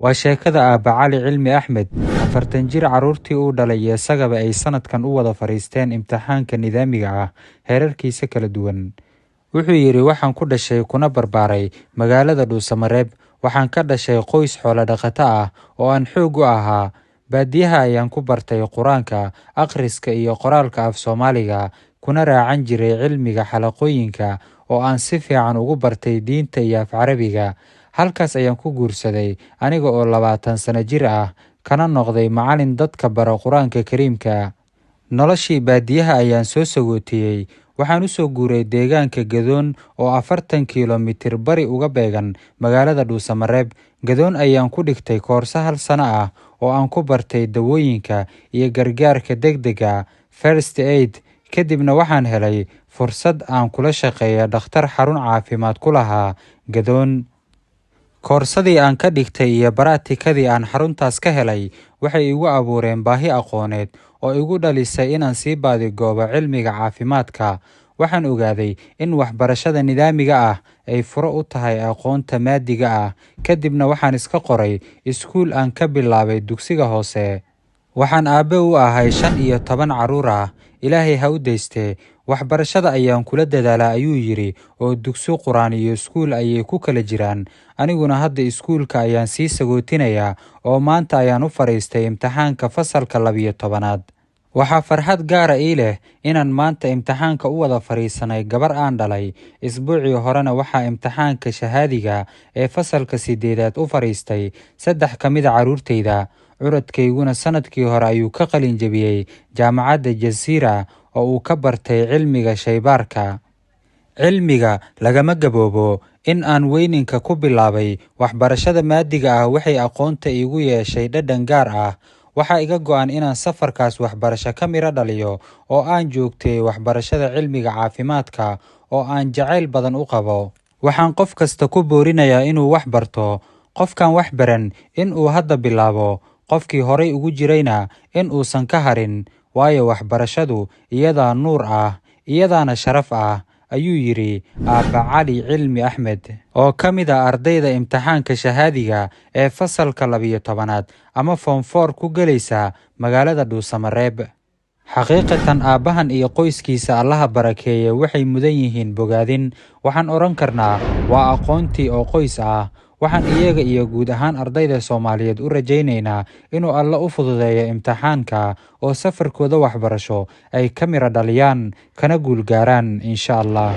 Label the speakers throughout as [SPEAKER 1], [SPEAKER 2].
[SPEAKER 1] Waa sheekada Aabbe Cali Cilmi Axmed, 40 jir carruurtii uu dhalay iyo isagaba ay sanadkan u wada fariisteen imtixaanka nidaamiga ah heerarkiisa kala duwan. Wuxuu yidhi waxaan ku dhashay kuna barbaaray magaalada Dhuusamareeb. Waxaan ka dhashay qoys xoolo dhaqato ah oo aan xoog u ahaa. Baadiyaha ayaan ku bartay quraanka, akhriska iyo qoraalka af Soomaaliga, kuna raacan jiray cilmiga xalaqooyinka oo aan si fiican ugu bartay diinta iyo af Carabiga. Halkaas ayaan ku guursaday aniga oo 20 sano jir ah, kana noqday macallin dadka bara Quraanka Kariimka. Noloshii baadiyaha ayaan soo sagootiyey. Waxaan u soo guuray deegaanka Gadoon oo 40 kiiloomitir bari uga beegan magaalada Dhuusamareeb. Gadoon ayaan ku dhigtay koorso 1 sano ah oo aan ku bartay dawooyinka iyo gargaarka degdega First Aid. Kadibna waxaan helay fursad aan kula shaqeeyo dhakhtar xarun caafimaad ku lahaa Gadoon. Koorsadii aan ka dhigtay iyo baraatikadii aan xaruntaas ka helay waxay igu abuureen baahi aqooneed oo igu dhalisay inaan sii baadigoobo cilmiga caafimaadka. Waxaan ogaaday in waxbarashada nidaamiga ah ay furo u tahay aqoonta maadiga ah. Kadibna waxaan iska qoray iskuul aan ka bilaabay dugsiga hoose. Waxaan aabbe u ahay 15 carruur ah. Ilaahay ha u daystee. Waxbarashada ayaan kula dadaalaa ayuu yidhi, oo dugsi quraan iyo iskuul ayay ku kala jiraan. Aniguna hadda iskuulka ayaan sii sagootinayaa oo maanta ayaan u fariistay imtixaanka fasalka 12aad. Waxaa farxad gaara ii leh inaan maanta imtixaanka u wada fariisanay gabar aan dhalay. Isbuucii horena waxaa imtixaanka shahaadiga ee fasalka 8aad u fariistay 3 ka mid ah carruurtayda. Curadkayguna sanadkii hore ayuu ka qalin jabiyey jaamacadda Jasiira oo uu ka bartay cilmiga shaybaarka. Cilmiga lagama gaboobo. In aan weyninka ku bilaabay waxbarashada maadiga ah waxay aqoonta iigu yeeshay dhadhan gaar ah. Waxaa iga go'an inaan safarkaas waxbarasho ka miro dhaliyo oo aan joogtay waxbarashada cilmiga caafimaadka oo aan jacayl badan u qabo. Waxaan qof kasta ku boorinayaa inuu wax barto. Qofkaan wax baran in uu hadda bilaabo. Qofkii horay ugu jirayna in uusan ka harin, waayo waxbarashadu iyadaa nuur ah, iyadaana sharaf ah, ayuu yidhi Aabbe Cali Cilmi Axmed, oo ka mid ah ardayda imtixaanka shahaadiga ee fasalka 12aad ama Form 4 ku galaysa magaalada Dhuusamareeb. Xaqiiqatan aabbahan iyo qoyskiisa Allaha barakeeye waxay mudan yihiin bogaadin. Waxaan oran karnaa waa aqoontii oo qoys ah. Waxaan iyaga iyo guud ahaan ardayda Soomaaliyeed u rajaynaynaa inuu Alle u fududeeyo imtixaanka oo safarkooda waxbarasho ay ka miro dhaliyaan kana guulgaaraan insha Allah.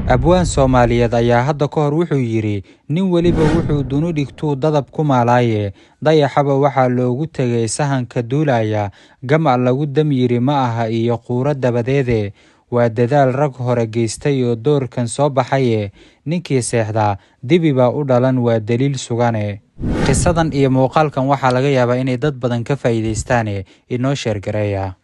[SPEAKER 1] Abwaan Soomaaliyeed ayaa hadda ka hor wuxuu yidhi, nin weliba wuxuu dunu dhigtuu dadab ku maalaaye, dayaxaba waxaa loogu tegay sahanka duulaya, gama lagu dam yiri ma aha iyo quuro dabadeede. Waa dadaal rag hore geystay oo doorkan soo baxaye, ninkii seexdaa dibi baa u dhalan waa daliil sugane. Qisadan iyo muuqaalkan waxaa laga yaabaa inay dad badan ka faa'iideystaane inoo sheer gareeya.